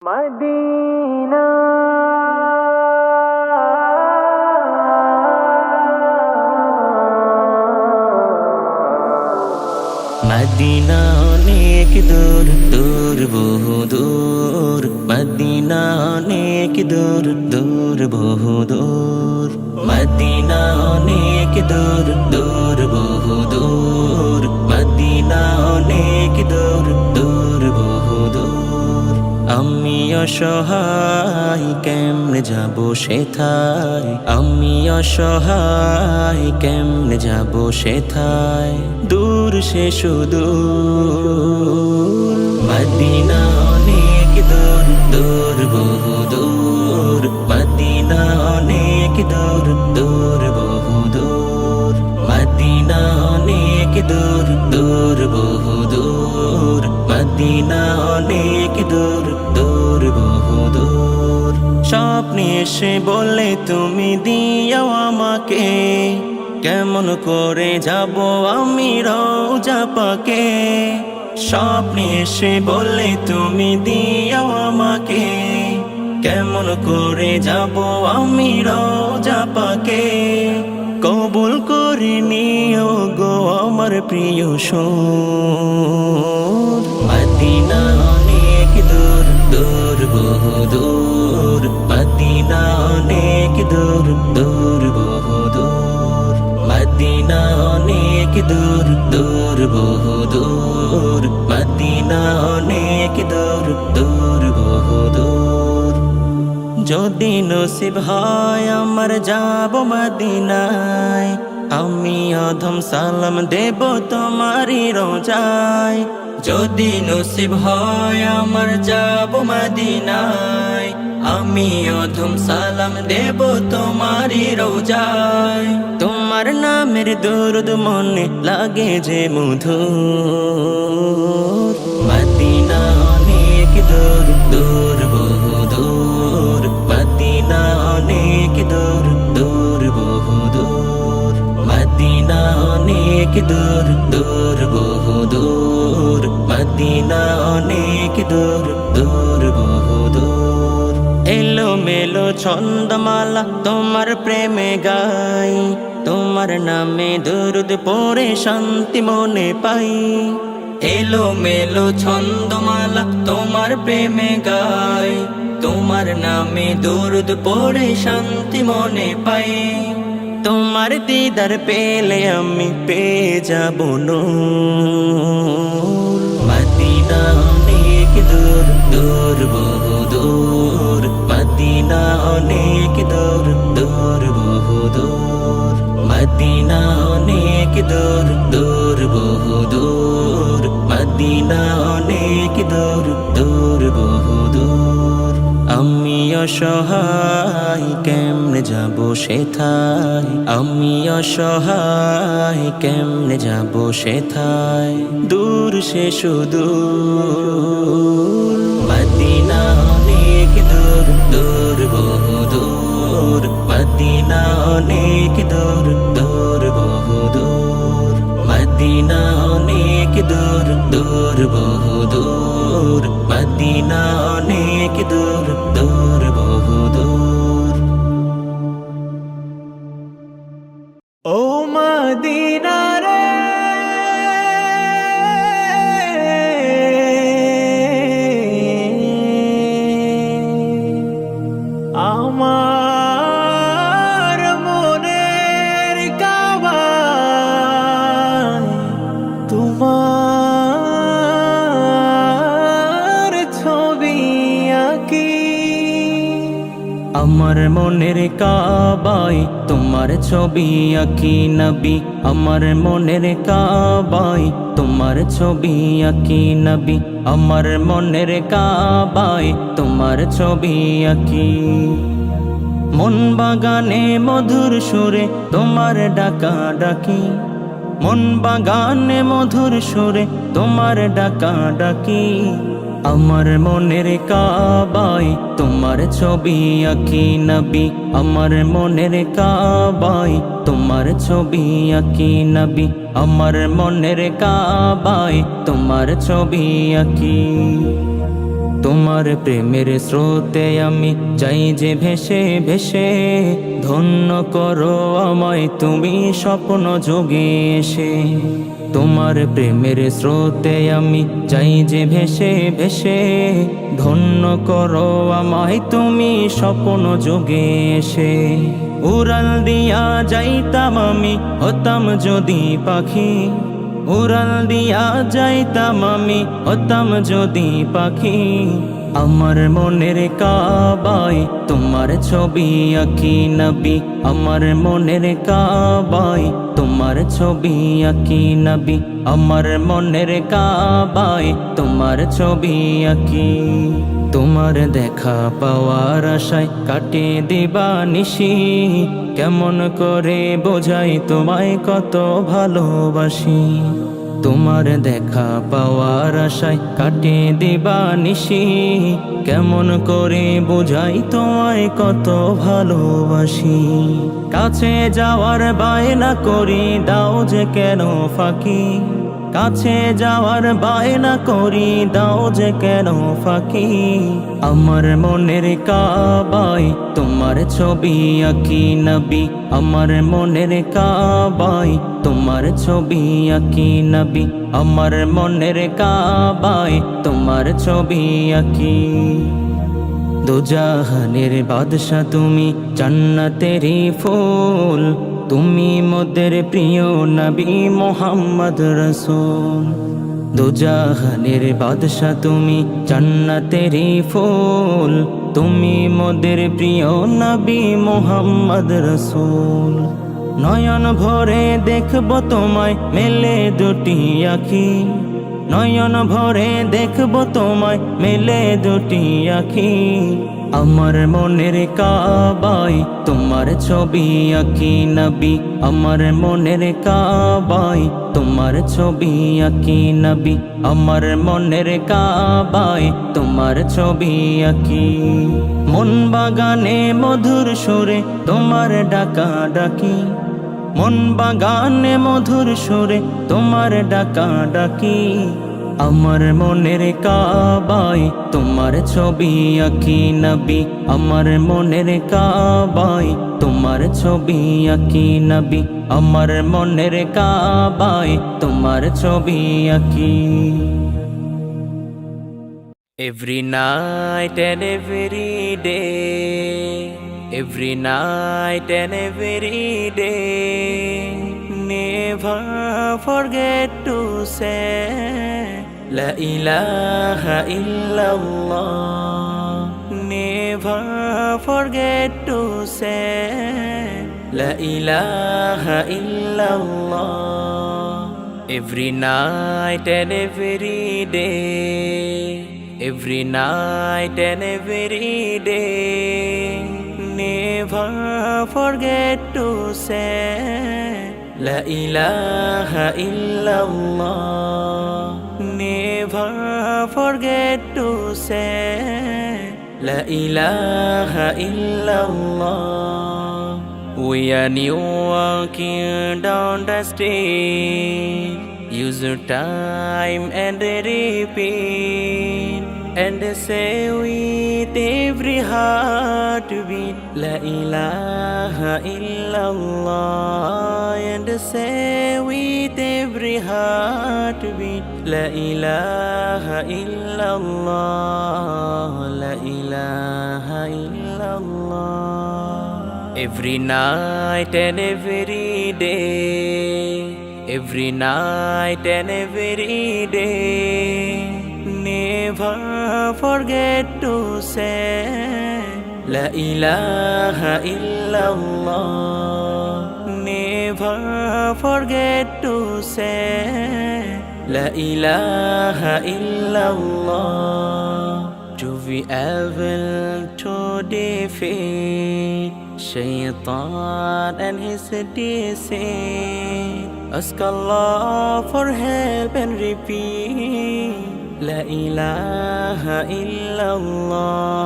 Medina Medina অনেক দূর দূর বহু দূর মদিনা অনেক দূর দূর বহু দূর মদিনা অনেক দূর দূর বহু দূর মদিনা অনেক দূর দূর বহু দূর আমি অসহায় কেমনে যাব সেথায় আমি অসহায় কেমনে যাব সেথায় দূর সে সুদূর মদিনা অনেক দূর দূর বহু দূর মদিনা অনেক দূর দূর বহু দূর মদিনা অনেক দূর দূর বহু দূর মদিনা অনেক দূর দূর বহু দূর স্বপ্নে এসে বলে তুমি দিও আমাকে কেমন করে যাব আমি রওজা পাকে স্বপ্নে এসে বলে তুমি দিও আমাকে কেমন করে যাব আমি রওজা পাকে কবুল করে নিও গো আমার প্রিয় সোর মদিনা অনেক দূর দূর বহু দূর মদিনা অনেক দূর দূর বহু দূর মদিনা অনেক দূর দূর বহু দূর মদিনা অনেক দূর দূর বহু দূর যদি নসিব হয় আমার যাব মদিনায় আমি অধম সালাম দেব তোমারি রোজায় যদি নসিব হয় আমার যাব মদিনায় আমি অধম সালাম দেব তোমারি রোজায় তোমার নামের দরুদ মনে লাগে যে মধুর মদিনা অনেক দূর দূর বহু দূর মদিনা অনেক দূর দূর বহু দূর মদিনা অনেক দূর দূর বহু দূর মদিনা অনেক দূর দূর বহু দূর এলো মেলো ছন্দমালা তোমার প্রেমে গাই তোমার নামে দরুদ পড়ে শান্তি মনে পাই এলো মেলো ছন্দমালা তোমার প্রেমে গাই তোমার নামে দরুদ পড়ে শান্তি মনে পাই তোমার দিদার পেলে আমি পেয়ে যাব নূর মদিনা অনেক দূর দূর বহু দূর মদিনা অনেক দূর দূর বহু দূর মদিনা অনেক দূর দূর বহু দূর মদিনা অনেক দূর দূর বহু দূর আমি অসহায় কেমনে যাব সেথায় আমি অসহায় কেমনে যাব সেথায় দূর সে সুদূর মদিনা অনেক দূর দূর বহু দূর মদিনা অনেক দূর দূর বহু দূর মদিনা অনেক দূর দূর বহু দূর মদিনা অনেক দূর দূর বহু দূর ও মদিনা রে আমার মনের কাবা তোমার ছবি আঁকি আমার মনের কাবায় তোমার ছবি আঁকি নবী আমার মনের কাবায় তোমার ছবি আঁকি নবী আমার মনের কাবায় তোমার ছবি আঁকি মন বাগানে মধুর সুরে তোমার ডাকা ডাকি মন বাগানে মধুর সুরে তোমার ডাকা ডাকি আমার মনের কাবায় তোমার ছবি আঁকি নবী আমার মনের কাবায় তোমার ছবি আঁকি নবী আমার মনের কাবায় তোমার ছবি আঁকি তোমার প্রেমের স্রোতে আমি যাই যে ভেসে ভেসে, ধন্য করো আমায় তুমি স্বপ্ন যোগে এসে। তোমার প্রেমের স্রোতে আমি যাই যে ভেসে ভেসে, ধন্য করো আমায় তুমি স্বপ্ন যোগে এসে। উড়াল দিয়া যাইতাম আমি হতাম যদি পাখি, উড়াল দিয়া যাইতাম আমি হতাম যদি পাখি। আমার মনের কাবায় তোমার ছবি আঁকি নবী, আমার মনের কাবায় তোমার ছবি আঁকি নবী, আমার মনের কাবায় তোমার ছবি আঁকি। তোমার দেখা পাওয়ার আশায় কাটে দিবা নিশি, কেমন করে বোঝাই তোমায় কত ভালোবাসি। তোমার দেখা পাওয়ার আশায় কাটে দিবা নিশি, কেমন করে বোঝাই তোমায় কত ভালোবাসি। কাছে যাওয়ার বায়না করি দাও যে কেন ফাঁকি, কাছে যাওয়ার বায়না করি দাও যে কেন ফাঁকি। আমার মনের কাবায় তোমার ছবি আঁকি নবী, আমার মনের কাবায় তোমার ছবি আঁকি নবী, আমার মনের কাবায় তোমার ছবি আঁকি। দোজাহানের বাদশা তুমি জান্নাতেরই ফুল, তুমি মোদের প্রিয় নবী মোহাম্মদ রসূল। দোজাহানের বাদশা তুমি জান্নাতেরই ফুল, তুমি মোদের প্রিয় নবী মোহাম্মদ রসূল। নয়ন ভরে দেখব তোমায় মেলে দুটি আঁখি, নয়ন ভরে দেখব তোমায় মেলে দুটি আঁখি। আমার মনের কাবায় তোমার ছবি আঁকি নবী, আমার মনের কাবায় তোমার ছবি আঁকি নবী, আমার মনের কাবায় তোমার ছবি আঁকি। মন বাগানে মধুর সুরে তোমার ডাকা ডাকি, মন বাগানে মধুর সুরে তোমার ডাকা ডাকি। আমার মনের কাবায় তোমার ছবি আঁকি নবী, আমার মনের কাবায় তোমার ছবি আঁকি নবী, আমার মনের কাবায় তোমার ছবি আঁকি। Every night and every day, every night and every day, never forget to say La ilaha illallah, never forget to say La ilaha illallah. Every night and every day, every night and every day, never forget to say La ilaha illallah, never forget to say La ilaha illallah. When you walking down the street, use your time and repeat, and say with every heartbeat La ilaha illallah, and say with every heartbeat La ilaha illallah, La ilaha illallah. Every night and every day, every night and every day, never forget to say La ilaha illallah, never forget to say La ilaha illallah. To be able to defeat Shaitan and his deceit, ask Allah for help and repeat La ilaha illallah.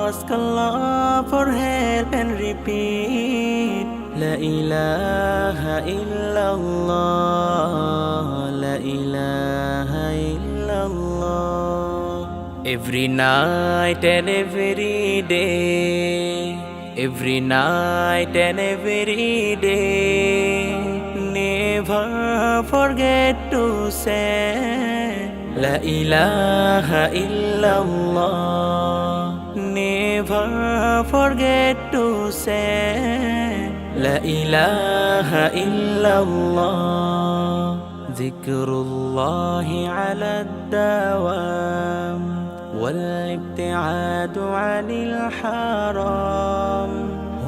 Ask Allah for help and repeat La ilaha illallah, La ilaha illallah. Every night and every day, every night and every day, never forget to say La ilaha illallah. Never forget to say La ilaha illallah. Zikrullahi ala dawam والابتعاد عن الحرام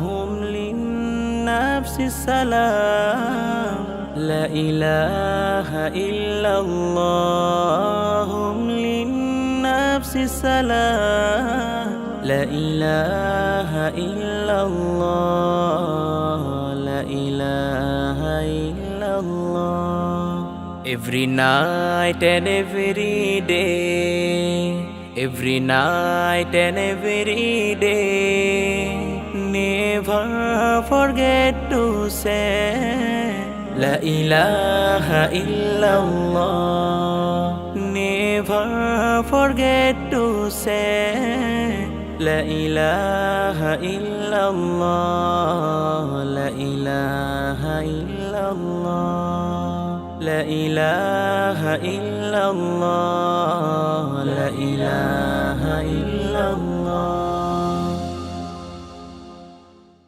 هم للنفس السلام لا إله إلا الله هم للنفس السلام لا إله إلا الله لا إله إلا الله Every night and every day, every night and every day, never forget to say La ilaha illallah. Never forget to say La ilaha illallah. La ilaha illallah. La ilaha illallah. La ilaha illallah.